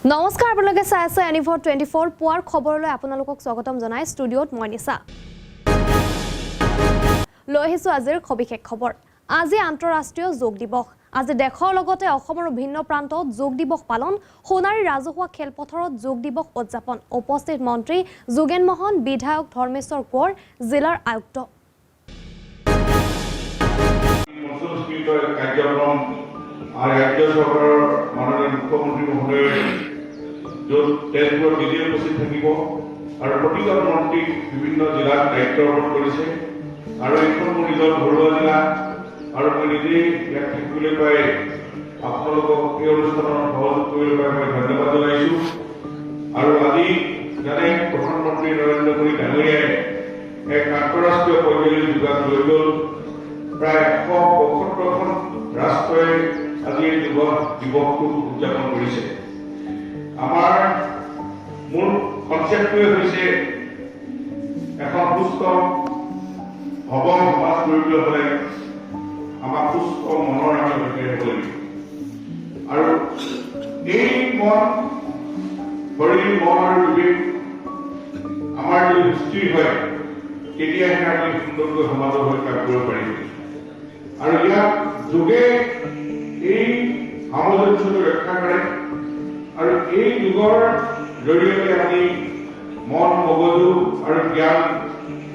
নমস্কাৰ আপোনালোকে চাই আছে এনিভৰ 24 পুৱাৰ খবৰলৈ আপোনালোকক স্বাগতম জনাই ষ্টুডিঅ'ত মই নিশা লৈ আহিছোঁ আজিৰ সবিশেষ খবৰ আজি আন্তঃৰাষ্ট্ৰীয় যোগ দিৱস আজি দেশৰ লগতে অসমৰ ভিন্ন প্ৰান্তত যোগ দিৱস পালন সোণাৰী ৰাজহুৱা খেলপথাৰত যোগ দিৱস উদযাপন উপস্থিত মন্ত্ৰী যোগেন মোহন বিধায়ক ধৰ্মেশ্বৰ কোঁৱৰ জিলাৰ আয়ুক্ত আর রাজ্য সরকারের মাননীয় মুখ্যমন্ত্রী মহোদয় তেজপুর নিজে উপস্থিত থাকিব আর প্রতিজন মন্ত্রী বিভিন্ন জেলার দায়িত্ব অর্পণ করেছে আর এখন মোৰ নিজৰ ঘৰুৱা জেলা আৰু মই নিজেই ইয়াত থাকিবলৈ পাই আপোনালোকক এই অনুষ্ঠানত সহযোগ কৰিবলৈ পাই মই ধন্যবাদ জনাইছোঁ আৰু আজি জানে প্ৰধানমন্ত্ৰী নৰেন্দ্ৰ মোদী ডাঙৰীয়াই এক আন্তঃৰাষ্ট্ৰীয় পৰ্যায়ৰ যোগান লৈ গ'ল প্ৰায় 175খন ৰাষ্ট্ৰই আজি এই যোগ দিৱসটো উদযাপন কৰিছে আমাৰ মূল কনচেপ্টটোৱে হৈছে এখন সুস্থ সবল সমাজ গঢ়িবলৈ হ'লে আমাক সুস্থ মনৰ আমি অধিকাৰী হ'ব লাগিব আৰু এই মন শৰীৰ মন আৰু বিবেক আমাৰ যদি সুস্থিৰ হয় তেতিয়াহে আমি সুন্দৰকৈ সমাজৰ হৈ কাম কৰিব পাৰিম আৰু ইয়াত যোগে এই সামঞ্জস্যটো ৰক্ষা কৰে আৰু এই যুগৰ জৰিয়তে আমি মন মগজু আৰু জ্ঞান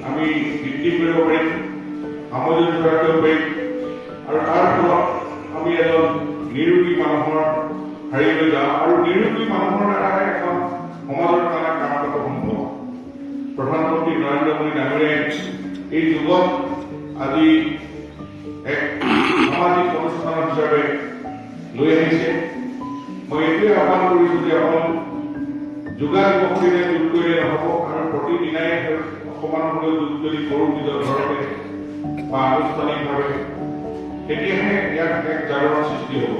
আমি বৃদ্ধি কৰিব পাৰিম সামঞ্জস্য ৰাখিব পাৰিম আৰু তাৰ ফলত আমি এজন নিৰোগী মানুহৰ হাৰিলৈ যাওঁ আৰু নিৰোগী মানুহৰ দ্বাৰাই এখন সমাজৰ কাৰণে কাম কৰাটো সম্ভৱ প্ৰধানমন্ত্ৰী নৰেন্দ্ৰ মোদী ডাঙৰীয়াই এই যুগত আজি এক সামাজিক অনুষ্ঠান হিচাপে লৈ আহিছে মই এইটোৱে আহ্বান কৰিছোঁ যে অকল যোগা দিৱসেৰে যোগ কৰিলে নহ'ব আৰু প্ৰতিদিনাই অকণমান হ'লেও যোগ যদি কৰোঁ নিজৰ ঘৰতে বা আনুষ্ঠানিকভাৱে তেতিয়াহে ইয়াত এক জাগৰণৰ সৃষ্টি হ'ব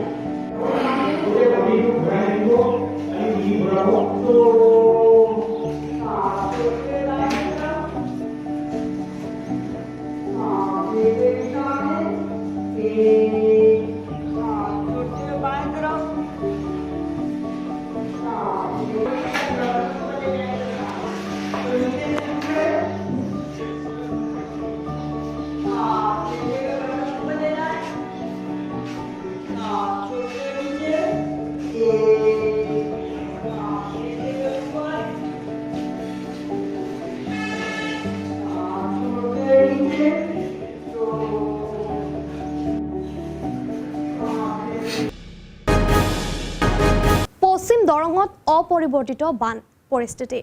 পশ্চিম দৰঙত অপৰিৱৰ্তিত বান পৰিস্থিতি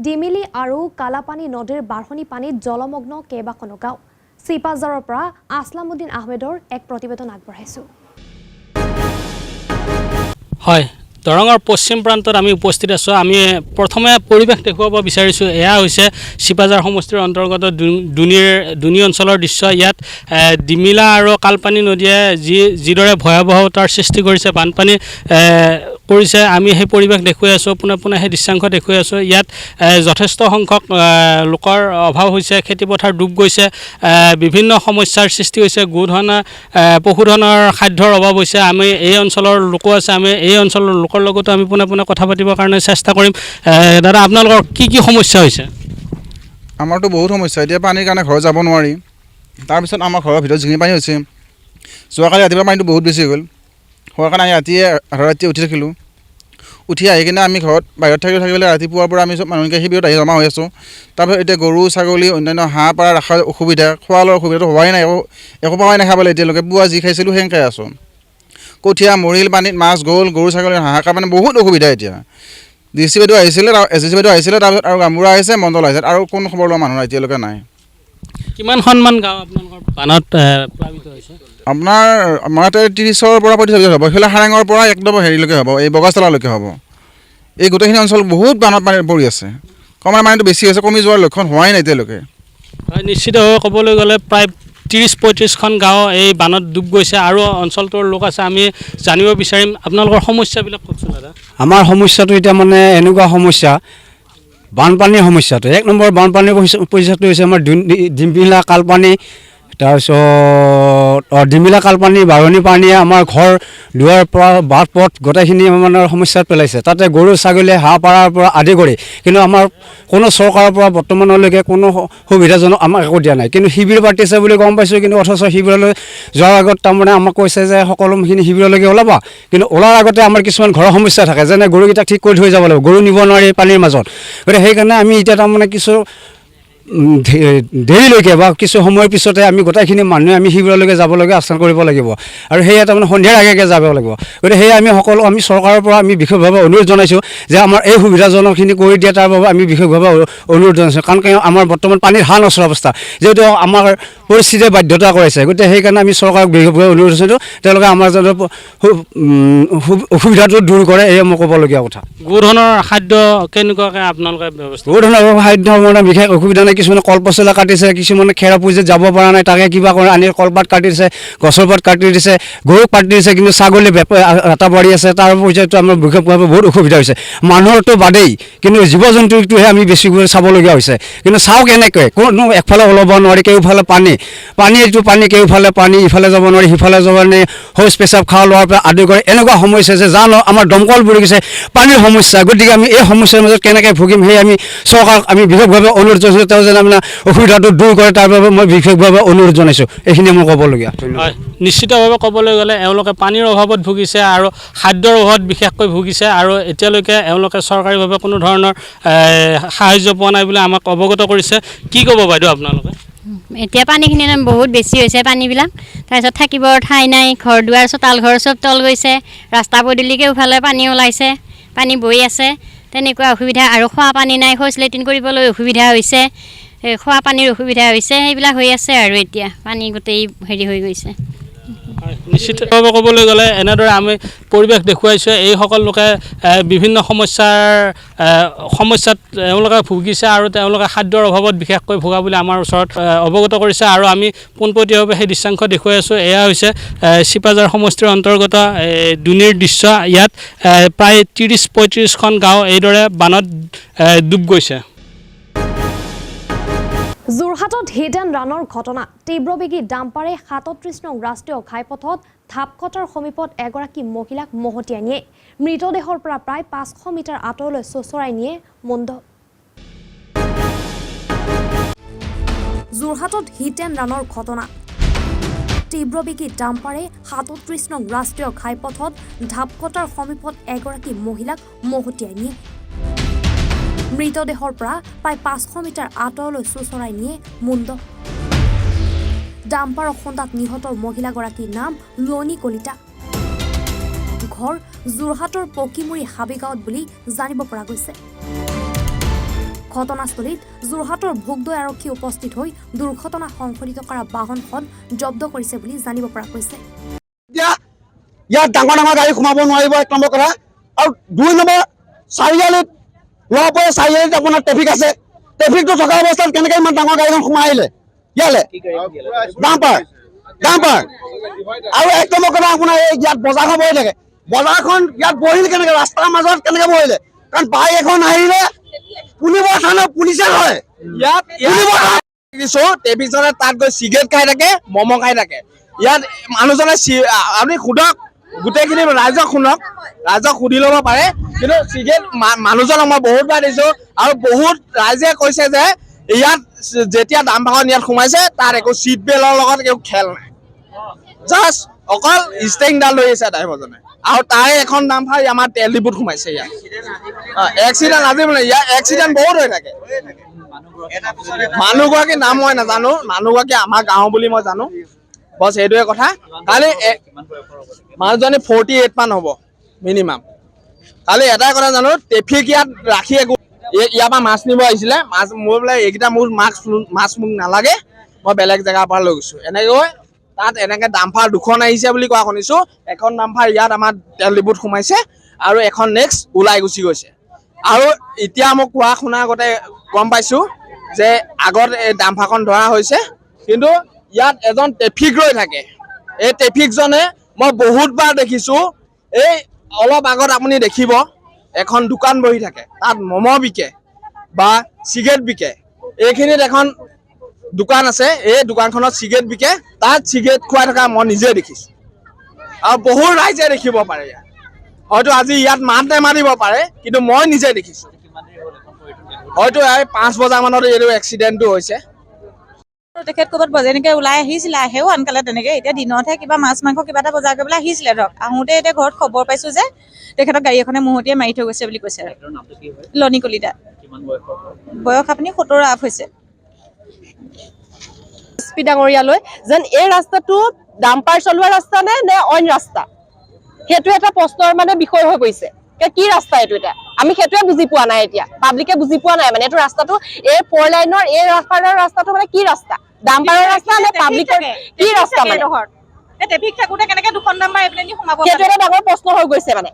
ডিমিলি আৰু কালাপানী নদীৰ বাঢ়নী পানীত জলমগ্ন কেইবাখনো গাঁও চিপাজাৰৰ পৰা আসলামুদ্দিন আহমেদৰ এক প্ৰতিবেদন আগবঢ়াইছোঁ হয় দৰঙৰ পশ্চিম প্ৰান্তত আমি উপস্থিত আছোঁ আমি প্ৰথমে পৰিৱেশ দেখুৱাব বিচাৰিছোঁ এয়া হৈছে চিপাজাৰ সমষ্টিৰ অন্তৰ্গত দুনি অঞ্চলৰ দৃশ্য ইয়াত ডিমিলা আৰু কালপানী নদীয়ে যিদৰে ভয়াৱহতাৰ সৃষ্টি কৰিছে বানপানী কৰিছে আমি সেই পৰিৱেশ দেখুৱাই আছোঁ পোনে পোনে সেই দৃশ্যাংশ দেখুৱাই আছোঁ ইয়াত যথেষ্ট সংখ্যক লোকৰ অভাৱ হৈছে খেতিপথাৰ ডুব গৈছে বিভিন্ন সমস্যাৰ সৃষ্টি হৈছে গোধনৰ পশুধনৰ খাদ্যৰ অভাৱ হৈছে আমি এই অঞ্চলৰ লোকো আছে আমি এই অঞ্চলৰ লোকৰ লগতো আমি পোনে পোনে কথা পাতিবৰ কাৰণে চেষ্টা কৰিম দাদা আপোনালোকৰ কি কি সমস্যা হৈছে আমাৰতো বহুত সমস্যা এতিয়া পানীৰ কাৰণে ঘৰ যাব নোৱাৰি তাৰপিছত আমাৰ ঘৰৰ ভিতৰত যিখিনি পানী হৈছে যোৱাকালি ৰাতিপুৱা পানীটো বহুত বেছি হৈ গ'ল হোৱাৰ কাৰণে আমি ৰাতিয়ে উঠি থাকিলোঁ উঠি আহি কিনে আমি ঘৰত বাহিৰত থাকিবলৈ ৰাতিপুৱাৰ পৰা আমি চব মানুহকে শিবিৰত আহি জমা হৈ আছোঁ তাৰপিছত এতিয়া গৰু ছাগলী অন্যান্য হাঁহ পাৰ ৰখাৰ অসুবিধা খোৱা লোৱাৰ অসুবিধাটো হোৱাই নাই একো পাৱাই নাখাবলৈ এতিয়ালৈকে পুৱা যি খাইছিলোঁ সেই খাই আছোঁ কঠীয়া মৰিল পানীত মাছ গ'ল গৰু ছাগলী হাহাকাৰ মানে বহুত অসুবিধা এতিয়া DC বাইদেউ আহিছিলে SSC বাইদেউ আহিছিলে তাৰপিছত আৰু গামবুঢ়া আহিছে মণ্ডল আহিছে আৰু কোনো খবৰ লোৱা মানুহ এতিয়ালৈকে নাই কিমানখনমান গাঁও আপোনালোকৰ বানত প্লাবিত হৈছে আপোনাৰ আমাৰ 30ৰ পৰা 35 হ'ব সেইফালে হাৰেঙৰ পৰা একদম হেৰিলৈকে হ'ব এই বগাচলালৈকে হ'ব এই গোটেইখিনি অঞ্চল বহুত বানত পানী পৰি আছে কমাৰ পানীটো বেছি হৈছে কমি যোৱাৰ লক্ষণ হোৱাই নাই এতিয়ালৈকে হয় নিশ্চিতভাৱে ক'বলৈ গ'লে প্ৰায় 30-35খন গাঁও এই বানত ডুব গৈছে আৰু অঞ্চলটোৰ লোক আছে আমি জানিব বিচাৰিম আপোনালোকৰ সমস্যাবিলাক কওকচোন দাদা আমাৰ সমস্যাটো এতিয়া মানে এনেকুৱা সমস্যা বানপানীৰ সমস্যাটো এক নম্বৰ বানপানীৰ সমস্যাটো হৈছে আমাৰ ডিম্পিলা কালপানী তাৰপিছত ডিমিলা কাল পানী বাৰণি পানীয়ে আমাৰ ঘৰ দুৱাৰ পৰা বাট পথ গোটেইখিনি মানে সমস্যাত পেলাইছে। তাতে গৰু ছাগলী হাঁহ পাৰৰ পৰা আদি কৰি কিন্তু আমাৰ কোনো চৰকাৰৰ পৰা বৰ্তমানলৈকে কোনো সুবিধাজনক আমাক একো দিয়া নাই। কিন্তু শিবিৰ পাতিছে বুলি গম পাইছোঁ, কিন্তু অথচ শিবিৰলৈ যোৱাৰ আগত তাৰমানে আমাক কৈছে যে সকলোখিনি শিবিৰলৈকে ওলাবা, কিন্তু ওলাৰ আগতে আমাৰ কিছুমান ঘৰৰ সমস্যা থাকে, যেনে গৰুকেইটাক ঠিক কৰি থৈ যাব লাগিব, গৰু নিব নোৱাৰি পানীৰ মাজত। গতিকে সেইকাৰণে আমি এতিয়া তাৰমানে কিছু দেৰিলৈকে বা কিছু সময়ৰ পিছতে আমি গোটেইখিনি মানুহে আমি শিবিৰলৈকে যাবলৈকে আস্থান কৰিব লাগিব, আৰু সেয়া তাৰমানে সন্ধিয়াৰ আগে আগে যাব লাগিব। গতিকে সেয়ে আমি চৰকাৰৰ পৰা আমি বিশেষভাৱে অনুৰোধ জনাইছোঁ যে আমাৰ এই সুবিধাজনকখিনি কৰি দিয়ে, তাৰ বাবে আমি বিশেষভাৱে অনুৰোধ জনাইছোঁ। কাৰণ আমাৰ বৰ্তমান পানীৰ হাল নচৰা অৱস্থা, যিহেতু আমাৰ পৰিস্থিতিয়ে বাধ্যতা কৰাইছে। গতিকে সেইকাৰণে আমি চৰকাৰক বিশেষভাৱে অনুৰোধ জনাইছোঁ তেওঁলোকে আমাৰ যাতে অসুবিধাটো দূৰ কৰে, এয়ে মই ক'বলগীয়া কথা। গৰু ধৰণৰ খাদ্য কেনেকুৱাকৈ আপোনালোকে ব্যৱস্থা? বহু ধৰণৰ খাদ্য মানে বিশেষ অসুবিধা নাই। কিছুমানে কলপচলা কাটিছে, কিছুমানে খেৰা পুঁজিত যাব পৰা নাই, তাকে কিবা কৰে আনি কলপাত কাটি দিছে, গছৰ পাত কাটি দিছে, গৰুক কাটি দিছে। কিন্তু ছাগলী এটা বাঢ়ি আছে, তাৰ পৰ্যায়তো আমাৰ বিশেষভাৱে বহুত অসুবিধা হৈছে। মানুহৰতো বাদেই, কিন্তু জীৱ জন্তুটোহে আমি বেছিকৈ চাবলগীয়া হৈছে। কিন্তু চাওঁ কেনেকৈ, কোনো একফালে ওলাব নোৱাৰি, কেওফালে পানী কেওফালে পানী, ইফালে যাব নোৱাৰি সিফালে যাব নোৱাৰি, শৌচ পেচাব খোৱা লোৱাৰ পৰা আদি কৰি এনেকুৱা সমস্যা আছে জানো আমাৰ দমকল বুৰি গৈছে, পানীৰ সমস্যা। গতিকে আমি এই সমস্যাৰ মাজত কেনেকৈ ভুগিম, সেয়ে আমি চৰকাৰক আমি বিশেষভাৱে অনুৰোধ জনাইছোঁ, তেওঁ যেন মানে অসুবিধাটো দূৰ কৰে, তাৰ বাবে মই বিশেষভাৱে অনুৰোধ জনাইছোঁ। এইখিনিয়ে মই ক'বলগীয়া। হয়, নিশ্চিতভাৱে ক'বলৈ গ'লে এওঁলোকে পানীৰ অভাৱত ভুগিছে আৰু খাদ্যৰ অভাৱত বিশেষকৈ ভুগিছে, আৰু এতিয়ালৈকে এওঁলোকে চৰকাৰীভাৱে কোনো ধৰণৰ সাহায্য পোৱা নাই বুলি আমাক অৱগত কৰিছে। কি ক'ব বাইদেউ আপোনালোকে? এতিয়া পানীখিনি বহুত বেছি হৈছে পানীবিলাক, তাৰপিছত থাকিবৰ ঠাই নাই, ঘৰ দুৱাৰ চোতাল ঘৰ চব তল গৈছে, ৰাস্তা পদূলি কেওফালে পানী ওলাইছে, পানী বৈ আছে, তেনেকুৱা অসুবিধা। আৰু খোৱা পানী নাই, শৌচ লেট্ৰিন কৰিবলৈ অসুবিধা হৈছে, খোৱা পানীৰ অসুবিধা হৈছে, সেইবিলাক হৈ আছে। আৰু এতিয়া পানী গোটেই হেৰি হৈ গৈছে। নিশ্চিতভাৱে ক'বলৈ গ'লে এনেদৰে আমি পৰিৱেশ দেখুৱাইছোঁ, এইসকল লোকে বিভিন্ন সমস্যাত তেওঁলোকে ভুগিছে, আৰু তেওঁলোকে খাদ্যৰ অভাৱত বিশেষকৈ ভোগা বুলি আমাৰ ওচৰত অৱগত কৰিছে, আৰু আমি পোনপটীয়াভাৱে সেই দৃশ্যাংশ দেখুৱাই আছোঁ। এয়া হৈছে চিপাঝাৰ সমষ্টিৰ অন্তৰ্গত দুনিৰ দৃশ্য। ইয়াত প্ৰায় 30-35খন গাঁও এইদৰে বানত ডুব গৈছে। যোৰহাটত হিট এণ্ড ৰানৰ ঘটনা। তীব্ৰবেগী ডাম্পাৰে 37 নং ৰাষ্ট্ৰীয় ঘাইপথত ধাপকটাৰ সমীপত এগৰাকী মহিলাক মহতিয়াই নিয়ে। মৃতদেহৰ পৰা প্ৰায় 500 মিটাৰ আঁতৰলৈ চোঁচৰাই নিয়ে মুণ্ড। যোৰহাটত হিট এণ্ড ৰানৰ ঘটনা। তীব্ৰবেগী ডাম্পাৰে 37 নং ৰাষ্ট্ৰীয় ঘাইপথত ধাপকটাৰ সমীপত এগৰাকী মহিলাক মহতিয়াই নিয়ে। মৃতদেহৰ পৰা প্ৰায় 500 মিটাৰ আঁতৰলৈ চোঁচৰাই নিয়ে মুণ্ড। ডাম্পাৰৰ খুন্দাত নিহত মহিলাগৰাকীৰ নাম লোৱনী কলিতা। ঘৰ যোৰহাটৰ পকীমুৰি হাবিগাঁৱত বুলি জানিব পৰা গৈছে। ঘটনাস্থলীত যোৰহাটৰ ভোগদৈ আৰক্ষী উপস্থিত হৈ দুৰ্ঘটনা সংঘটিত কৰা বাহনখন জব্দ কৰিছে বুলি জানিব পৰা গৈছে। ইয়াত ডাঙৰ ডাঙৰ গাড়ী সোমাব নোৱাৰিব, 1 নম্বৰ কথা। আৰু 2 নম্বৰ, চাৰিআলিত লোৱাপৰে চাৰিআলিত আপোনাৰ ট্ৰেফিক আছে, ট্ৰেফিকটো থকা অৱস্থাত কেনেকৈ ইমান ডাঙৰ গাড়ীখন সোমাই আহিলে ইয়ালে? ডাম্পাৰ। আৰু 1 নম্বৰ কথা, আপোনাৰ ইয়াত বজাৰখন বহি থাকে, বজাৰখন ইয়াত বহিল কেনেকৈ, ৰাস্তাৰ মাজত কেনেকৈ বহিলে? কাৰণ বাইক এখন আহিলে পুলিবৰ থানা পুলিচে হয়। ইয়াত ট্ৰেফিকজনে তাত গৈ চিগাৰেট খাই থাকে, ম'ম' খাই থাকে। ইয়াত মানুহজনে আপুনি সোধক, গোটেইখিনি ৰাইজক শুনক, ৰাইজক সুধি ল'ব পাৰে। কিন্তু চিগাৰেট মানুহজনক মই বহুতবাৰ দিছোঁ, আৰু বহুত ৰাইজে কৈছে যে ইয়াত যেতিয়া ডাম্পাৰখন ইয়াত সোমাইছে তাত একো চিট বেল্টৰ লগত একো খেল নাই, জাষ্ট অকল ষ্টেৰিংডাল লৈ আহিছে ড্ৰাইভাৰজনে। আৰু তাৰে এখন ডাম্পাৰ আমাৰ তেল ডিপুত সোমাইছে। ইয়াত এক্সিডেণ্ট আজি মানে ইয়াত এক্সিডেণ্ট বহুত হৈ থাকে। মানুহগৰাকীৰ নাম মই নাজানো, মানুহগৰাকী আমাৰ গাঁও বুলি মই জানো, বছ সেইটোৱে কথা। কালি মানুহজনী 48 মান হ'ব মিনিমাম। কালি এটাই কথা জানো, ট্ৰেফিক ইয়াত ৰাখি একো, ইয়াৰ পৰা মাছ নিব আহিছিলে, মাছ মই বোলে এইকেইটা মোৰ মাছ মোক নালাগে, মই বেলেগ জেগাৰ পৰা লৈ গৈছোঁ। এনেকৈ তাত এনেকৈ ডাম্পাৰ 2খন আহিছে বুলি কোৱা শুনিছোঁ। এখন ডাম্পাৰ ইয়াত আমাৰ তেল ডিপুত সোমাইছে, আৰু এখন নেক্সট ওলাই গুচি গৈছে। আৰু এতিয়া মোক কোৱা শুনা আগতে গম পাইছোঁ যে আগত এই ডাম্পাৰখন ধৰা হৈছে, কিন্তু ইয়াত এজন ট্ৰেফিক ৰৈ থাকে। এই ট্ৰেফিকজনে মই বহুতবাৰ দেখিছোঁ, এই অলপ আগত আপুনি দেখিব এখন দোকান বহি থাকে, তাত ম'ম' বিকে বা চিগাৰেট বিকে। এইখিনিত এখন দোকান আছে, এই দোকানখনত চিগাৰেট বিকে, তাত চিগাৰেট খুৱাই থকা মই নিজে দেখিছোঁ আৰু বহু ৰাইজে দেখিব পাৰে। হয়তো আজি ইয়াত মাত নেমাৰিব পাৰে, কিন্তু মই নিজে দেখিছোঁ। হয়তো 5 বজামানত এইটো এক্সিডেণ্টটো হৈছে। তেখেত ক'ৰবাত যেনেকৈ ওলাই আহিছিলে, আহেও আনকালে তেনেকৈ। এতিয়া দিনতহে কিবা মাছ মাংস কিবা এটা বজাৰ কৰিবলৈ আহিছিলে ধৰক। আহোঁতে এতিয়া ঘৰত খবৰ পাইছোঁ যে তেখেতক গাড়ী এখনে মহতিয়াই মাৰি থৈ গৈছে বুলি কৈছে। লনি কলিতা। বয়স আপুনি 70 আপ হৈছে। এছপি ডাঙৰীয়ালৈ যেন এই ৰাস্তাটো ডাম্পাৰ চলোৱা ৰাস্তা নে অইন ৰাস্তা, সেইটো এটা প্ৰশ্নৰ মানে বিষয় হৈ পৰিছে। কি ৰাস্তা এইটো এতিয়া আমি সেইটোৱে বুজি পোৱা নাই। এতিয়া পাব্লিকে বুজি পোৱা নাই মানে এইটো ৰাস্তাটো, এই 4 লাইনৰ এই ৰাস্তাটো মানে কি ৰাস্তা, ডাম্পাৰৰ ৰাস্তা নে পাব্লিকৰ কি ৰাস্তা? মানে ট্ৰেফিক থাকোঁতে কেনেকৈ 2খন নাম্বাৰ এইপিনেদি সোমাব? সেইটো এটা ডাঙৰ প্ৰশ্ন হৈ গৈছে মানে।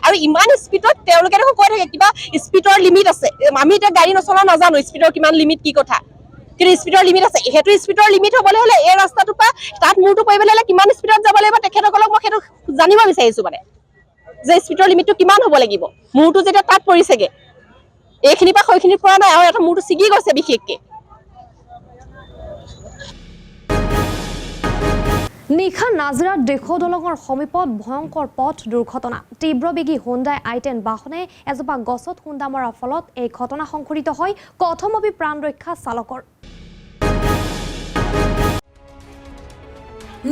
আৰু ইমান স্পীডত তেওঁলোকে দেখোন কৈ থাকে কিবা স্পীডৰ লিমিট আছে। আমি এতিয়া গাড়ী নচলা নাজানো স্পীডৰ কিমান লিমিট, কি কথা, কিন্তু স্পীডৰ লিমিট আছে। সেইটো স্পীডৰ লিমিট হ'বলৈ হ'লে এই ৰাস্তাটোৰ পৰা তাত মূৰটো পৰিবলৈ হ'লে কিমান স্পীডত যাব লাগিব তেখেতসকলক মই সেইটো জানিব বিচাৰিছোঁ মানে, যে স্পীডৰ লিমিটটো কিমান হ'ব লাগিব। মূৰটো যেতিয়া তাত পৰিছেগে, এইখিনিৰ পৰা সেইখিনিৰ পৰা নাই, আৰু এটা মূৰটো ছিগি গৈছে বিশেষকৈ। নিশা নাজিৰাত দেশো দলঙৰ সমীপত ভয়ংকৰ পথ দুৰ্ঘটনা। তীব্ৰবেগী হুণ্ডাই i10 বাহনে এজোপা গছত খুন্দা মৰাৰ ফলত এই ঘটনা সংঘটিত হয়। কথমপি প্ৰাণ ৰক্ষা চালকৰ।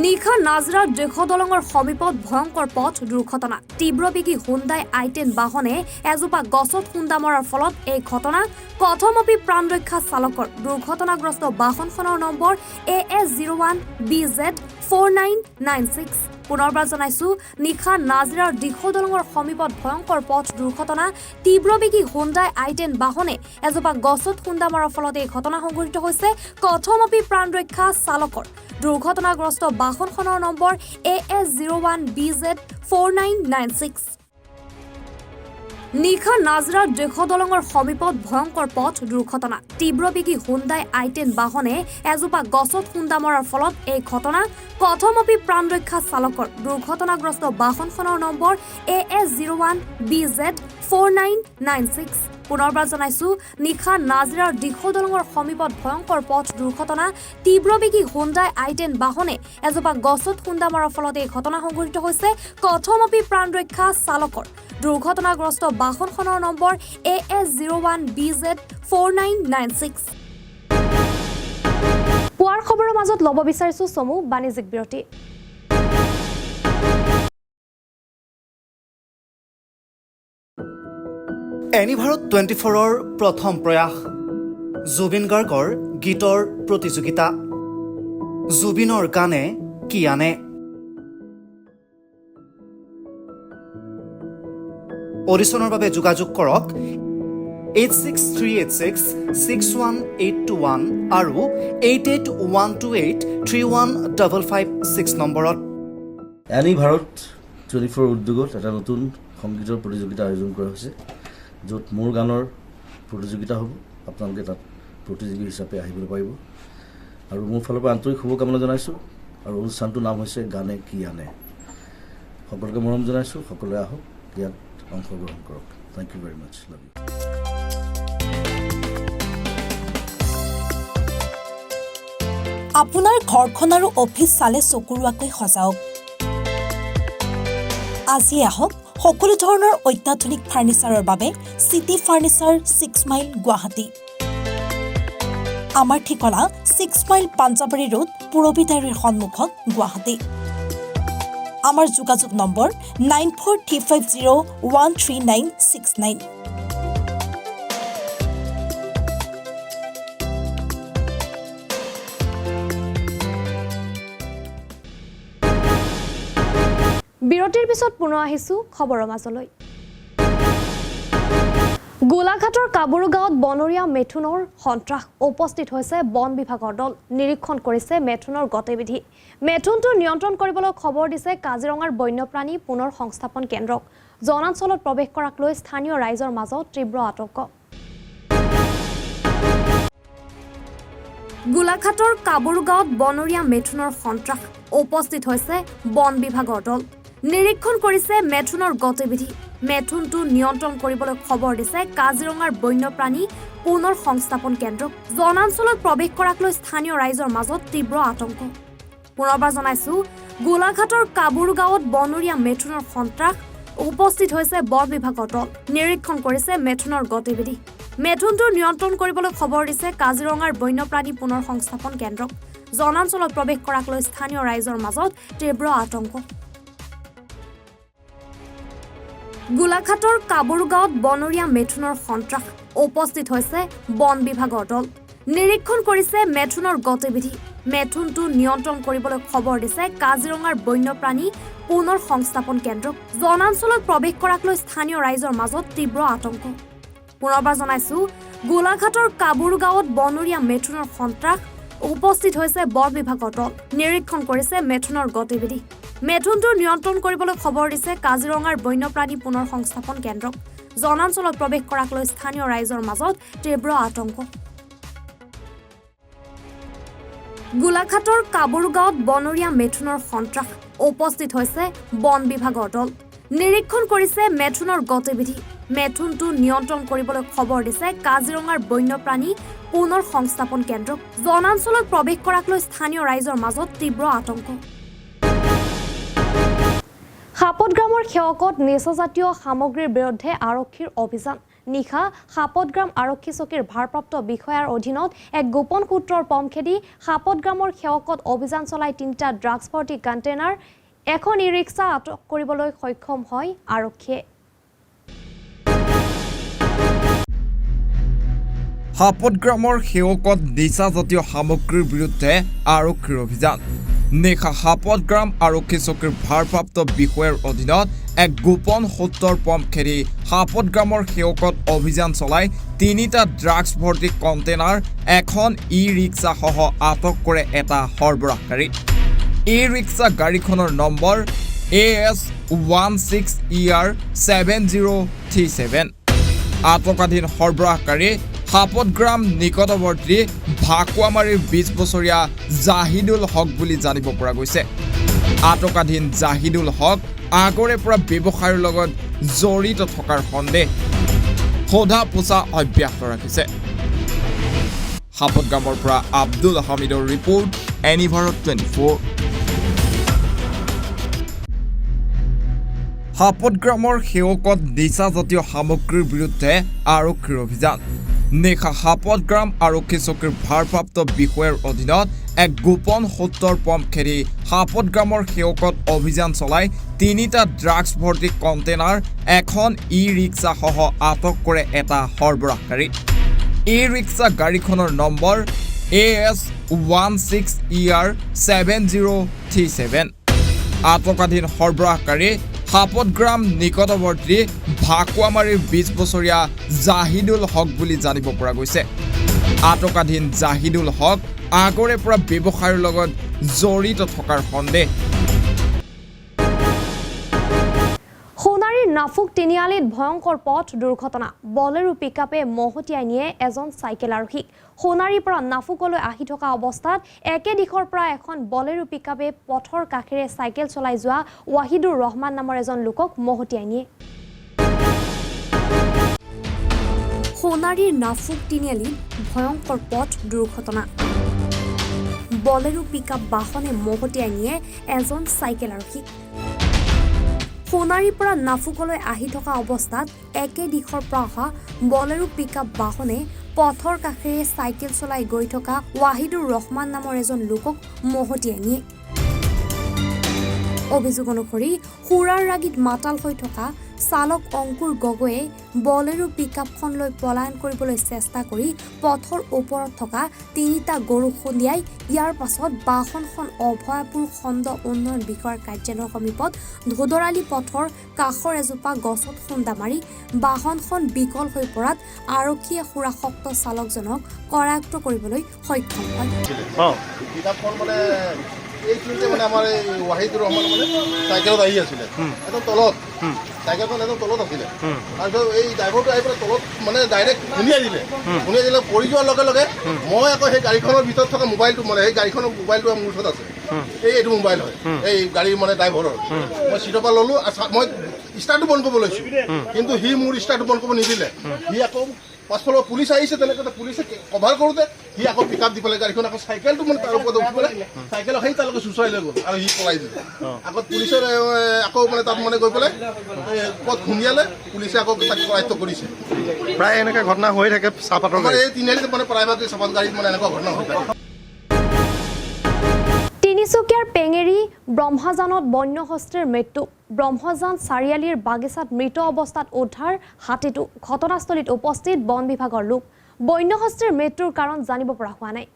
নিশা নাজিৰাত দেশো দলঙৰ সমীপত ভয়ংকৰ পথ দুৰ্ঘটনা। তীব্ৰবেগী হুণ্ডাই i10 বাহনে এজোপা গছত খুন্দা মৰাৰ ফলত এই ঘটনা। কথমপি প্ৰাণ ৰক্ষা চালকৰ। দুৰ্ঘটনাগ্ৰস্ত বাহনখনৰ নম্বৰ AS01BZ4996। পুনৰবাৰ জনাইছো, নিশা নাজিৰাৰ দেশো দলঙৰ সমীপত ভয়ংকৰ পথ দুৰ্ঘটনা। তীব্ৰবেগী হুণ্ডাই i10 বাহনে এজোপা গছত খুন্দা মৰাৰ ফলত এই ঘটনা সংঘটিত হৈছে। কথমপি প্ৰাণ ৰক্ষা চালকৰ। দুৰ্ঘটনাগ্ৰস্ত বাহনখনৰ নম্বৰ AS01BZ4996। নিশা নাজিৰাৰ দেশো দলঙৰ সমীপত ভয়ংকৰ পথ দুৰ্ঘটনা। তীব্ৰবেগী হুণ্ডাই i10 বাহনে এজোপা গছত খুন্দা মৰাৰ ফলত এই ঘটনা। কথমপি প্ৰাণ ৰক্ষা চালকৰ। দুৰ্ঘটনাগ্ৰস্ত বাহনখনৰ নম্বৰ AS01BZ4996। পুনৰবাৰ জনাইছো, নিশা নাজিৰাৰ দেশো দলঙৰ সমীপত ভয়ংকৰ পথ দুৰ্ঘটনা। তীব্ৰবেগী হুণ্ডাই i10 বাহনে এজোপা গছত খুন্দা মৰাৰ ফলত এই ঘটনা সংঘটিত হৈছে। কথমপি প্ৰাণ ৰক্ষা চালকৰ। দুৰ্ঘটনাগ্ৰস্ত বাহনখনৰ নম্বৰ AS01BZ4996। পুৱাৰ খবৰৰ মাজত ল'ব বিচাৰিছো চমু বাণিজ্যিক বিৰতি। এনিভাৰত 24ৰ প্ৰথম প্ৰয়াস জুবিন গাৰ্গৰ গীতৰ প্ৰতিযোগিতা। জুবিনৰ গানে কি আনে। অডিশ্যনৰ বাবে যোগাযোগ কৰক 8638661821 আৰু 8812831556 নম্বৰত। এনিভাৰত 24 উদ্যোগত এটা নতুন সংগীতৰ প্ৰতিযোগিতা আয়োজন কৰা হৈছে, য'ত মোৰ গানৰ প্ৰতিযোগিতা হ'ব। আপোনালোকে তাত প্ৰতিযোগী হিচাপে আহিবলৈ পাৰিব আৰু মোৰ ফালৰ পৰা আন্তৰিক শুভকামনা জনাইছোঁ। আৰু অনুষ্ঠানটোৰ নাম হৈছে গানে কি আনে। সকলোকে মৰম জনাইছোঁ, সকলোৱে আহক, ইয়াত অংশগ্ৰহণ কৰক। Thank you very much, love you. আপোনাৰ ঘৰখন আৰু অফিচ চালে চকুৰোৱাকৈ সজাওক। আজি আহক সকলো ধৰণৰ অত্যাধুনিক ফাৰ্ণিচাৰৰ বাবে চিটি ফাৰ্ণিচাৰ 6 মাইল গুৱাহাটী। আমাৰ ঠিকনা 6 মাইল পাঞ্জাবাৰী ৰোড, পুৰবী ডায়েৰীৰ সন্মুখত, গুৱাহাটী। আমাৰ যোগাযোগ নম্বৰ 9435013969। বিৰতিৰ পিছত পুনৰ আহিছো খবৰৰ মাজলৈ। গোলাঘাটৰ কাবুৰু গাঁৱত বনৰীয়া মেথুনৰ সন্ত্ৰাস। উপস্থিত হৈছে বন বিভাগৰ দল। নিৰীক্ষণ কৰিছে মেথুনৰ গতিবিধি। মেথুনটো নিয়ন্ত্ৰণ কৰিবলৈ খবৰ দিছে কাজিৰঙাৰ বন্যপ্ৰাণী পুনৰ সংস্থাপন কেন্দ্ৰক। জনাঞ্চলত প্ৰৱেশ কৰাক লৈ স্থানীয় ৰাইজৰ মাজত তীব্ৰ আতংক। গোলাঘাটৰ কাবুৰু গাঁৱত বনৰীয়া মেথুনৰ সন্ত্ৰাস। উপস্থিত হৈছে বন বিভাগৰ দল। নিৰীক্ষণ কৰিছে মেথুনৰ গতিবিধি। মেথুনটো নিয়ন্ত্ৰণ কৰিবলৈ খবৰ দিছে কাজিৰঙাৰ বন্যপ্ৰাণী পুনৰ সংস্থাপন কেন্দ্ৰক জনাঞ্চলত প্ৰৱেশ কৰাক লৈ স্থানীয় ৰাইজৰ মাজত তীব্ৰ আতংক পুনৰবাৰ জনাইছো গোলাঘাটৰ কাবুৰ গাঁৱত বনৰীয়া মেথুনৰ সন্ত্ৰাস উপস্থিত হৈছে বৰ বিভাগৰ দল নিৰীক্ষণ কৰিছে মেথুনৰ গতিবিধি মেথুনটো নিয়ন্ত্ৰণ কৰিবলৈ খবৰ দিছে কাজিৰঙাৰ বন্যপ্ৰাণী পুনৰ সংস্থাপন কেন্দ্ৰক জনাঞ্চলত প্ৰৱেশ কৰাক লৈ স্থানীয় ৰাইজৰ মাজত তীব্ৰ আতংক গোলাঘাটৰ কাবুৰ গাঁৱত বনৰীয়া মেথুনৰ সন্ত্ৰাস উপস্থিত হৈছে বন বিভাগৰ দল নিৰীক্ষণ কৰিছে মেথুনৰ গতিবিধি মেথুনটো নিয়ন্ত্ৰণ কৰিবলৈ খবৰ দিছে কাজিৰঙাৰ বন্যপ্ৰাণী পুনৰ সংস্থাপন কেন্দ্ৰক জনাঞ্চলত প্ৰৱেশ কৰাক লৈ স্থানীয় ৰাইজৰ মাজত তীব্ৰ আতংক পুনৰবাৰ জনাইছো গোলাঘাটৰ কাবুৰ গাঁৱত বনৰীয়া মেথুনৰ সন্ত্ৰাস উপস্থিত হৈছে বৰ বিভাগৰ দল নিৰীক্ষণ কৰিছে মেথুনৰ গতিবিধি মেথুনটো নিয়ন্ত্ৰণ কৰিবলৈ খবৰ দিছে কাজিৰঙাৰ বন্যপ্ৰাণী পুনৰ সংস্থাপন কেন্দ্ৰক জনাঞ্চলত প্ৰৱেশ কৰাক লৈ স্থানীয় ৰাইজৰ মাজত তীব্ৰ আতংক গোলাঘাটৰ কাবুৰ গাঁৱত বনৰীয়া মেথুনৰ সন্ত্ৰাস উপস্থিত হৈছে বন বিভাগৰ দল নিৰীক্ষণ কৰিছে মেথুনৰ গতিবিধি মেথুনটো নিয়ন্ত্ৰণ কৰিবলৈ খবৰ দিছে কাজিৰঙাৰ বন্যপ্ৰাণী পুনৰ সংস্থাপন কেন্দ্ৰক জনাঞ্চলত প্ৰৱেশ কৰাক লৈ স্থানীয় ৰাইজৰ মাজত তীব্ৰ আতংক সাপতগ্ৰামৰ সেৱকত নিচাজাতীয় সামগ্ৰীৰ বিৰুদ্ধে আৰক্ষীৰ অভিযান নিশা সাপতগ্ৰাম আৰক্ষী চকীৰ ভাৰপ্ৰাপ্ত বিষয়াৰ অধীনত এক গোপন সূত্ৰৰ পম খেদি সাপতগ্ৰামৰ সেৱকত অভিযান চলাই ৩টা ড্ৰাগছ ভৰ্তি কণ্টেইনাৰ এখন ই-ৰিক্সা আটক কৰিবলৈ সক্ষম হয় আৰক্ষীয়ে সাপতগ্ৰামৰ সেৱকত নিচাজাতীয় সামগ্ৰীৰ বিৰুদ্ধে আৰক্ষীৰ অভিযান নিশা সাপতগ্ৰাম আৰক্ষী চকীৰ ভাৰপ্ৰাপ্ত বিষয়াৰ অধীনত এক গোপন সূত্ৰৰ পম খেদি সাপতগ্ৰামৰ সেৱকত অভিযান চলাই ৩টা ড্ৰাগছ ভৰ্তি কণ্টেইনাৰ এখন ই-ৰিক্সাসহ আটক কৰে এটা সৰবৰাহকাৰী ই-ৰিক্সা গাড়ীখনৰ নম্বৰ AS16ER7037 আটকাধীন সৰবৰাহকাৰী সাপতগ্ৰাম নিকটৱৰ্তী ভাকুৱামাৰীৰ ২০ বছৰীয়া জাহিদুল হক বুলি জানিব পৰা গৈছে আটকাধীন জাহিদুল হক আগৰে পৰা ব্যৱসায়ৰ লগত জড়িত থকাৰ সন্দেহ সোধা পোছা অব্যাহত ৰাখিছে সাপতগ্ৰামৰ পৰা আব্দুল হামিদৰ ৰিপৰ্ট এনিভাৰত 24 সাপতগ্ৰামৰ সেৱকত নিচাজাতীয় সামগ্ৰীৰ বিৰুদ্ধে আৰক্ষীৰ অভিযান নিশা সাপতগ্ৰাম আৰক্ষী চকীৰ ভাৰপ্ৰাপ্ত বিষয়াৰ অধীনত এক গোপন সূত্ৰৰ পম খেদি সাপতগ্ৰামৰ সেৱকত অভিযান চলাই ৩টা ড্ৰাগছ ভৰ্তি কণ্টেইনাৰ এখন ই-ৰিক্সাসহ আটক কৰে এটা সৰবৰাহকাৰী ই-ৰিক্সা গাড়ীখনৰ নম্বৰ AS16ER7037 আটকাধীন সৰবৰাহকাৰী সাপতগ্ৰাম নিকটৱৰ্তী ভাকুৱামাৰীৰ ২০ বছৰীয়া জাহিদুল হক বুলি জানিব পৰা গৈছে আটকাধীন জাহিদুল হক আগৰে পৰা ব্যৱসায়ৰ লগত জড়িত থকাৰ সন্দেহ সোণাৰীৰ নাফুক তিনিআলিত ভয়ংকৰ পথ দুৰ্ঘটনা বলেৰো পিকআপে মহতিয়াই নিয়ে এজন চাইকেল আৰোহীক সোণাৰীৰ পৰা নাফুকলৈ আহি থকা অৱস্থাত একে দিশৰ পৰা এখন বলেৰো পিকআপে পথৰ কাষেৰে চাইকেল চলাই যোৱা ৱাহিদুৰ ৰহমান নামৰ এজন লোকক মহতিয়াই নিয়ে সোণাৰীৰ নাফুক তিনিআলিত ভয়ংকৰ পথ দুৰ্ঘটনা বলেৰো পিকআপ বাহনে মহতিয়াই নিয়ে এজন চাইকেল আৰোহীক সোণাৰীৰ পৰা নাফুকলৈ আহি থকা অৱস্থাত একে দিশৰ পৰা অহা বলেৰো পিকআপ বাহনে পথৰ কাষেৰে চাইকেল চলাই গৈ থকা ৱাহিদুৰ ৰহমান নামৰ এজন লোকক মহতিয়াই নিয়ে অভিযোগ অনুসৰি সুৰাৰ ৰাগীত মাতাল হৈ থকা চালক অংকুৰ গগৈয়ে বলেৰো পিকআপখন লৈ পলায়ন কৰিবলৈ চেষ্টা কৰি পথৰ ওপৰত থকা ৩টা গৰু খুন্দিয়াই ইয়াৰ পাছত বাহনখন অভয়াপুৰ খণ্ড উন্নয়ন বিষয়াৰ কাৰ্যালয়ৰ সমীপত ধোদৰালি পথৰ কাষৰ এজোপা গছত খুন্দা মাৰি বাহনখন বিকল হৈ পৰাত আৰক্ষীয়ে সুৰাসক্ত চালকজনক কৰায়ত্ব কৰিবলৈ সক্ষম হয় এইখিনিতে মানে আমাৰ এই ৱাহিদুৰ ৰহমান মানে চাইকেলত আহি আছিলে একদম তলত চাইকেলখন একদম তলত আছিলে তাৰপিছত এই ড্ৰাইভাৰটো আহি পেলাই তলত মানে ডাইৰেক্ট খুন্দিয়াই দিলে পৰি যোৱাৰ লগে লগে মই আকৌ সেই গাড়ীখনৰ ভিতৰত থকা মোবাইলটো মানে সেই গাড়ীখনৰ মোবাইলটো মোৰ ওচৰত আছে এইটো মোবাইল হয় এই গাড়ীৰ মানে ড্ৰাইভাৰৰ মই চিটৰ পৰা ল'লোঁ মই ষ্টাৰ্টটো বন্ধ কৰিব লৈছোঁ কিন্তু সি মোৰ ষ্টাৰ্টটো বন্ধ কৰিব নিদিলে সি আকৌ পাছফালৰ পুলিচ আহিছে তেনেকৈ পুলিচে কভাৰ কৰোঁতে সি আকৌ পিক আপ দি পেলাই গাড়ীখন আকৌ চাইকেলটো মানে তাৰ ওপৰত উঠি পেলাই চাইকেল সেই তালৈকে চুচৰাই লৈ গ'ল আৰু সি পলাই দিলে আকৌ পুলিচে আকৌ মানে তাত মানে গৈ পেলাই ক'ত খুন্দিয়ালে পুলিচে আকৌ তাক কৰায়ত্ব কৰিছে প্ৰায় এনেকৈ ঘটনা হৈ থাকে চাহপাতৰ আমাৰ এই তিনিআলিত মানে প্ৰায়ভাগ চাহপাত গাড়ীত মানে এনেকুৱা ঘটনা হৈ থাকে তিনিচুকীয়াৰ পেঙেৰী ব্ৰহ্মজানত বন্যহস্তীৰ মৃত্যু ব্ৰহ্মজান চাৰিআলিৰ বাগিচাত মৃত অৱস্থাত উদ্ধাৰ হাতীটো ঘটনাস্থলীত উপস্থিত বন বিভাগৰ লোক বন্যহস্তীৰ মৃত্যুৰ কাৰণ জানিব পৰা হোৱা নাই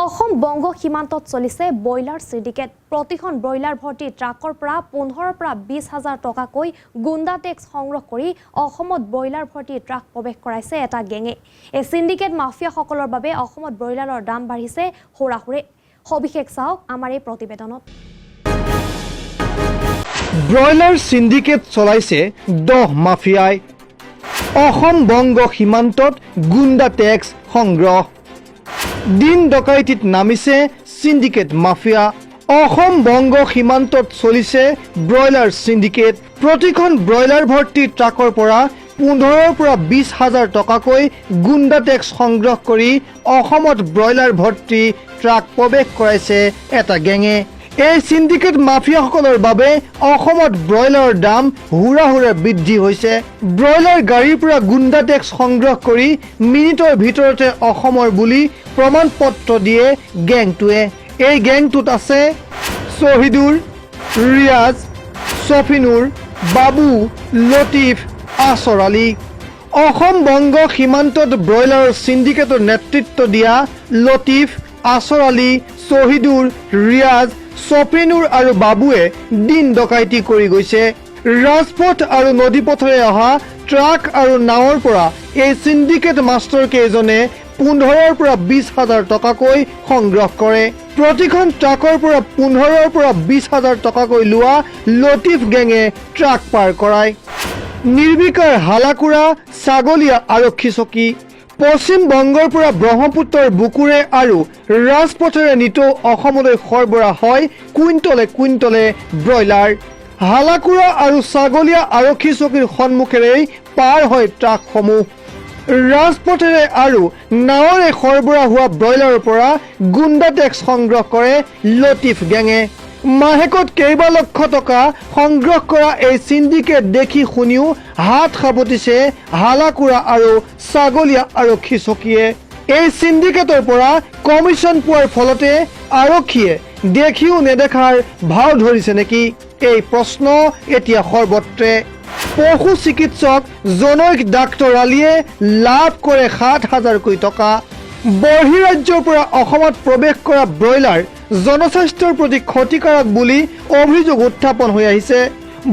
অসম বংগ সীমান্তত চলিছে ব্ৰইলাৰ সিন্ডিকেট প্ৰতিখন ব্ৰইলাৰ ভৰ্তি ট্ৰাকৰ পৰা 15 পৰা 20,000 টকাকৈ গুণ্ডা টেক্স সংগ্ৰহ কৰি অসমত ব্ৰইলাৰ ভৰ্তি ট্ৰাক প্ৰৱেশ কৰাইছে এটা গেঙে এই সিন্ডিকেট মাফিয়াসকলৰ বাবে অসমত ব্ৰইলাৰৰ দাম বাঢ়িছে হোৰাহুৰে সবিশেষ চাওক আমাৰ এই প্ৰতিবেদনত ব্ৰইলাৰ সিন্ডিকেট চলাইছে 10 মাফিয়াই অসম বংগ সীমান্তত গুণ্ডা টেক্স সংগ্ৰহ দিন ডকাইতিত নামিছে সিন্ডিকেট মাফিয়া অসম বংগ সীমান্তত চলিছে ব্ৰইলাৰ সিন্ডিকেট প্ৰতিখন ব্ৰইলাৰ ভৰ্তি ট্ৰাকৰ পৰা 15 পৰা 20,000 টকাকৈ গুণ্ডা টেক্স সংগ্ৰহ কৰি অসমত ব্ৰইলাৰ ভৰ্তি ট্ৰাক প্ৰৱেশ কৰাইছে এটা গেঙে এই সিন্ডিকেট মাফিয়াসকলৰ বাবে অসমত ব্ৰইলাৰৰ দাম হুৰাহুৰে বৃদ্ধি হৈছে ব্ৰইলাৰ গাড়ীৰ পৰা গুণ্ডা টেক্স সংগ্ৰহ কৰি মিনিটৰ ভিতৰতে অসমৰ বুলি প্ৰমাণ পত্ৰ দিয়ে গেংটোৱে এই গেংটোত আছে শহীদুৰ ৰিয়াজ সফিনুৰ বাবু লতিফ আসৰ আলী অসম বংগ সীমান্তত ব্ৰইলাৰৰ সিন্ডিকেটৰ নেতৃত্ব দিয়া লতিফ আসৰ আলী শহীদুৰ ৰিয়াজ সফিনুৰ আৰু বাবুৱে দিন ডকাইতি কৰি গৈছে ৰাজপথ আৰু নদীপথৰে অহা ট্ৰাক আৰু নাৱৰ পৰা এই সিন্ডিকেট মাষ্টাৰ কেইজনে 15 পৰা 20,000 টকাকৈ সংগ্ৰহ কৰে প্ৰতিখন ট্ৰাকৰ পৰা 15 পৰা 20,000 টকাকৈ লোৱা লতিফ গেঙে ট্ৰাক পাৰ কৰায় নিৰ্বিকাৰ হালাকুৰা ছাগলীয়া আৰক্ষী চকী পশ্চিম বংগৰ পৰা ব্ৰহ্মপুত্ৰৰ বুকুৰে আৰু ৰাজপথেৰে নিতৌ অসমলৈ সৰবৰাহ হয় কুইণ্টলে কুইণ্টলে ব্ৰইলাৰ হালাকুৰা আৰু ছাগলীয়া আৰক্ষী চকীৰ সন্মুখেৰেই পাৰ হয় ট্ৰাকসমূহ ৰাজপথেৰে আৰু নাৱৰে সৰবৰাহ হোৱা ব্ৰইলাৰৰ পৰা গুণ্ডা টেক্স সংগ্ৰহ কৰে লতিফ গেঙে মাহেকত কেইবা লক্ষ টকা সংগ্ৰহ কৰা এই সিন্ডিকেট দেখি শুনিও হাত সাবটিছে হালাকুৰা আৰু ছাগলীয়া আৰক্ষী চকীয়ে এই সিন্ডিকেটৰ পৰা কমিশ্যন পোৱাৰ ফলতে আৰক্ষীয়ে দেখিও নেদেখাৰ ভাও ধৰিছে নেকি এই প্ৰশ্ন এতিয়া সৰ্বত্ৰে পশু চিকিৎসক জনৈক ডাক্তৰ আলীয়ে লাভ কৰে 7,000 টকা বহিৰাজ্যৰ পৰা অসমত প্ৰৱেশ কৰা ব্ৰইলাৰ জনস্বাস্থ্যৰ প্ৰতি ক্ষতিকাৰক বুলি অভিযোগ উত্থাপন হৈ আহিছে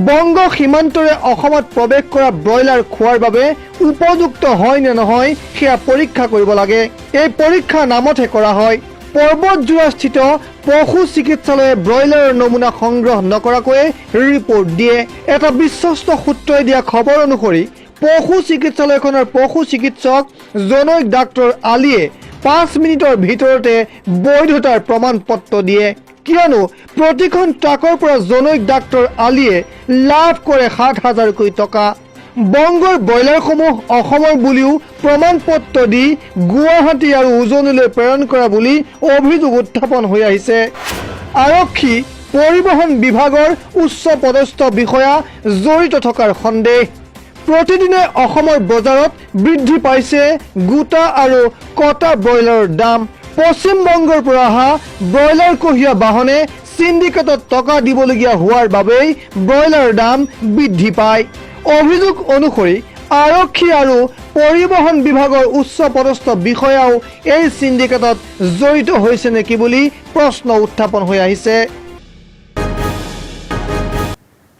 বংগ সীমান্তৰে অসমত প্ৰৱেশ কৰা ব্ৰইলাৰ খোৱাৰ বাবে উপযুক্ত হয় নে নহয় সেয়া পৰীক্ষা কৰিব লাগে এই পৰীক্ষা নামতহে কৰা হয় পৰ্বতজোৰাস্থিত পশু চিকিৎসালয়ে ব্ৰইলাৰৰ নমুনা সংগ্ৰহ নকৰাকৈ ৰিপৰ্ট দিয়ে এটা বিশ্বস্ত সূত্ৰই দিয়া খবৰ অনুসৰি পশু চিকিৎসালয়খনৰ পশু চিকিৎসক জনৈক ডাক্তৰ আলীয়ে 5 মিনিটৰ ভিতৰতে বৈধতাৰ প্ৰমাণ পত্ৰ দিয়ে কিয়নো প্ৰতিখন ট্ৰাকৰ পৰা জনৈক ডাক্তৰ আলীয়ে লাভ কৰে 7,000 টকা বংগৰ ব্ৰইলাৰসমূহ অসমৰ বুলিও প্ৰমাণ পত্ৰ দি গুৱাহাটী আৰু উজনিলৈ প্ৰেৰণ কৰা বুলি অভিযোগ উত্থাপন হৈ আহিছে আৰক্ষী পৰিবহণ বিভাগৰ উচ্চ পদস্থ বিষয়া জড়িত থকাৰ সন্দেহ প্ৰতিদিনে অসমৰ বজাৰত বৃদ্ধি পাইছে গোটা আৰু কটা ব্ৰইলাৰৰ দাম পশ্চিম বংগৰ পৰা অহা ব্ৰইলাৰ কঢ়িয়া বাহনে সিন্ডিকেটত টকা দিবলগীয়া হোৱাৰ বাবেই ব্ৰইলাৰৰ দাম বৃদ্ধি পায় অভিযোগ অনুসৰি আৰক্ষী আৰু পৰিবহণ বিভাগৰ উচ্চ পদস্থ বিষয়াও এই সিন্ডিকেটত জড়িত হৈছে নেকি বুলি প্ৰশ্ন উত্থাপন হৈ আহিছে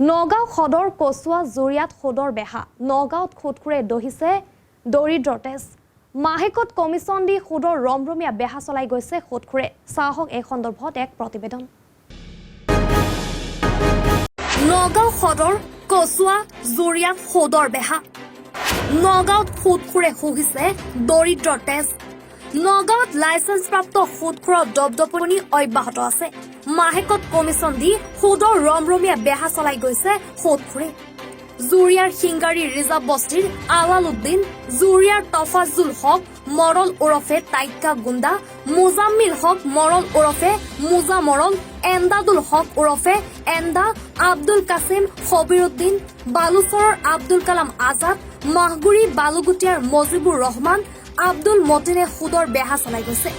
নগাঁও সদৰ কচুৱা জুৰিয়াত সুদৰ বেহা নগাঁৱত খুটখুৰে দহিছে দৰিদ্ৰ তেজ মাহেকত কমিশ্যন দি সুদৰ ৰমৰমীয়া বেহা চলাই গৈছে খুটখুৰে চাহক এই সন্দৰ্ভত এক প্ৰতিবেদন নগাঁও সদৰ কচুৱা জুৰিয়াত সুদৰ বেহা নগাঁৱত খুটখুৰে শুহিছে দৰিদ্ৰ তেজ নগাঁৱত লাইচেন্সপ্ৰাপ্ত সুদখোৰৰ দপদপনি অব্যাহত আছে মাহেকত কমিশ্যন দি সুদৰ ৰমৰমীয়া বেহা চলাই গৈছে সুদখোৰে জুৰিয়াৰ সিংগাৰী ৰিজাৰ্ভ বস্তিৰ আলাল উদ্দিন, জুৰিয়াৰ তফাজুল হক মৰল ওৰফে টাইকা গুণ্ডা, মুজাম্মিল হক মৰল ওৰফে মুজা মৰল, এমদাদুল হক ওৰফে এন্দা, আব্দুল কাছিম খবিৰুদ্দিন, বালুচৰৰ আব্দুল কালাম আজাদ, মাহগুৰি বালুগুটিয়াৰ মজিবুৰ ৰহমান, আব্দুল মতিনে সুদৰ বেহা চলাই গৈছে।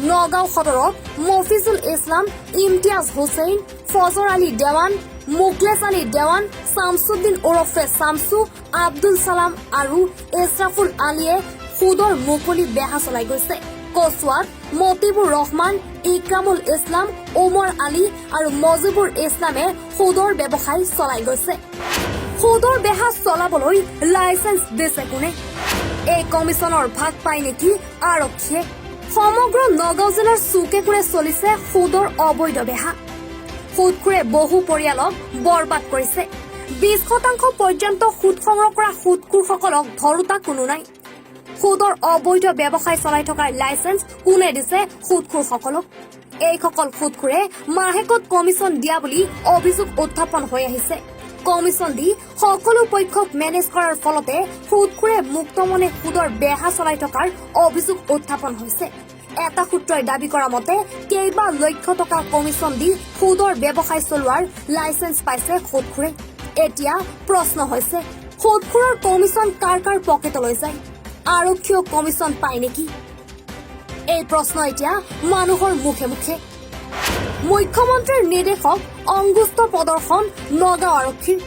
নগাঁও সদৰত মফিজুল ইছলাম, ইমতিয়াজ হুছেইন, ফজৰ আলী দেৱান, মুকলেছ আলী দেৱান, শামছুদ্দিন ওৰফে শামছু, আব্দুল ছালাম আৰু ইছৰাফুল আলীয়ে সুদৰ মুকলি বেহা চলাই গৈছে। কচুৱাত মতিবুৰ ৰহমান, ইক্ৰামুল ইছলাম, ওমৰ আলী আৰু মজিবুৰ ইছলামে সুদৰ ব্যৱসায় চলাই গৈছে। সুদৰ বেহা চলাবলৈ লাইচেন্স দিছে কোনে? এই কমিছনৰ ভাগ পায় নেকি আৰক্ষীয়ে? সমগ্ৰ নগাঁও জিলাৰ চুকে কোৰে চলিছে সুদৰ অবৈধ বেহা। সুদখোৰে বহু পৰিয়ালক বৰবাদ কৰিছে। 20% পৰ্যন্ত সুদ সংগ্ৰহ কৰা সুদখোৰসকলক ধৰোতা কোনো নাই। সুদৰ অবৈধ ব্যৱসায় চলাই থকাৰ লাইচেন্স কোনে দিছে সুদখোৰসকলক? এইসকল সুদখোৰে মাহেকত কমিছন দিয়া বুলি অভিযোগ উত্থাপন হৈ আহিছে। কমিছন দি সকলো পক্ষক মেনেজ কৰাৰ ফলতে সুদখোৰে মুক্তমনে সুদৰ বেহা চলাই থকাৰ অভিযোগ উত্থাপন হৈছে। এটা সূত্ৰই দাবী কৰা মতে কেইবা লক্ষ টকা কমিছন দি সুদৰ ব্যৱসায় চলোৱাৰ লাইচেন্স পাইছে সুদখোৰে। এতিয়া প্ৰশ্ন হৈছে, সুদখোৰৰ কমিছন কাৰ কাৰ পকেটলৈ যায়? আৰক্ষীয়েও কমিছন পায় নেকি? এই প্ৰশ্ন এতিয়া মানুহৰ মুখে মুখে। মুখ্যমন্ত্ৰীৰ নিৰ্দেশক অংগুষ্ঠ প্ৰদৰ্শন নগাঁও আৰক্ষীৰ।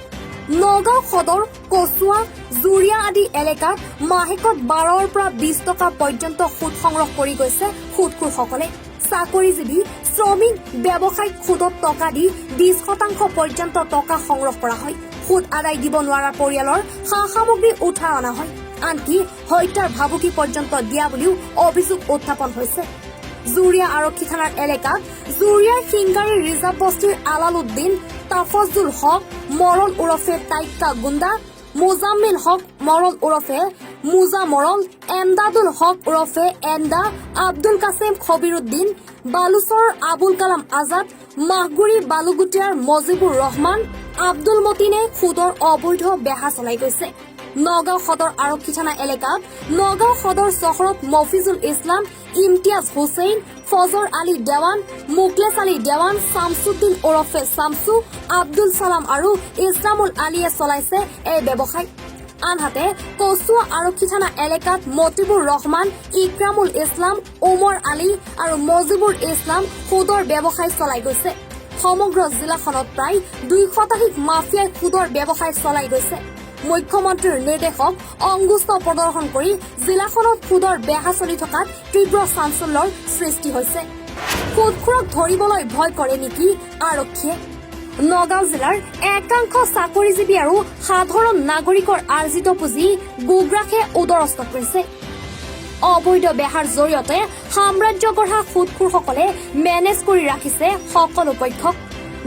নগাঁও সদৰ, কচুৱা, জুৰিয়া আদি এলেকাত মাহেকত 12ৰ পৰা 20 টকা পৰ্যন্ত সুদ সংগ্ৰহ কৰি গৈছে সুদখোৰসকলে। চাকৰিজীৱী, শ্ৰমিক, ব্যৱসায়িক সুদত টকা দি 20% পৰ্যন্ত টকা সংগ্ৰহ কৰা হয়। সুদ আদায় দিব নোৱাৰা পৰিয়ালৰ সা সামগ্ৰী উঠাই অনা হয়। আনকি হত্যাৰ ভাবুকি পৰ্যন্ত দিয়া বুলিও অভিযোগ উত্থাপন হৈছে। জুৰিয়া আৰক্ষী থানাৰ এলেকাত জুৰিয়াৰ সিংগাৰী ৰিজাৰ্ভ বস্তিৰ আলাল উদ্দিন, তাফজুল হক মৰল ওৰফে টাইকা গুণ্ডা, মুজাম্মিল হক মৰল ওৰফে মুজা মৰল, এমদাদুল হক ওৰফে এন্দা, আব্দুল কাছিম খবিৰুদ্দিন, বালুচৰৰ আবুল কালাম আজাদ, মাহগুৰি বালুগুটিয়াৰ মজিবুৰ ৰহমান, আব্দুল মতিনে সুদৰ অবৈধ বেহা চলাই গৈছে। নগাঁও সদৰ আৰক্ষী থানা এলেকাত নগাঁও সদৰ চহৰত মফিজুল ইছলাম, ইমতিয়াজ হুছেইন, ফজৰ আলী দেৱান, মুকলেছ আলী দেৱান, শামছুদ্দিন ওৰফে শামছু, আব্দুল ছালাম আৰু ইছৰামুল আলীয়ে চলাইছে এই ব্যৱসায়। আনহাতে কচুৱা আৰক্ষী থানা এলেকাত মতিবুৰ ৰহমান, ইক্ৰামুল ইছলাম, ওমৰ আলী আৰু মজিবুৰ ইছলাম সুদৰ ব্যৱসায় চলাই গৈছে। সমগ্ৰ জিলাখনত প্ৰায় 2 শতাধিক মাফিয়াই সুদৰ ব্যৱসায় চলাই গৈছে। মুখ্যমন্ত্ৰীৰ নিৰ্দেশক অংগুষ্ঠ প্ৰদৰ্শন কৰি জিলাখনত সুদৰ বেহা চলি থকাত তীব্ৰ চাঞ্চল্যৰ সৃষ্টি হৈছে। সুদখোৰক ধৰিবলৈ ভয় কৰে নেকি আৰক্ষীয়ে? নগাঁও জিলাৰ একাংশ চাকৰিজীৱী আৰু সাধাৰণ নাগৰিকৰ আৰ্জিত পুঁজি গুগ্ৰাসে উদৰস্ত কৰিছে। অবৈধ বেহাৰ জৰিয়তে সাম্ৰাজ্য গঢ়া সুদখোৰসকলে মেনেজ কৰি ৰাখিছে সকলো পক্ষক।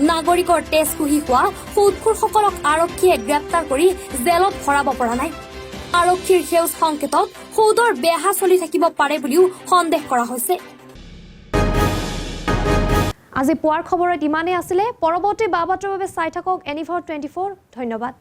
নাগৰিকৰ তেজ কুহি হোৱা সুদখোৰসকলক আৰক্ষীয়ে গ্ৰেপ্তাৰ কৰি জেলত ভৰাব পৰা নাই। আৰক্ষীৰ সেউজ সংকেতত সুদৰ বেহা চলি থাকিব পাৰে বুলিও সন্দেহ কৰা হৈছে। আজি পুৱাৰ খবৰত ইমানেই আছিলে। পৰৱৰ্তী বাবাতৰ বাবে চাই থাকক এনিভাৰ 24। ধন্যবাদ।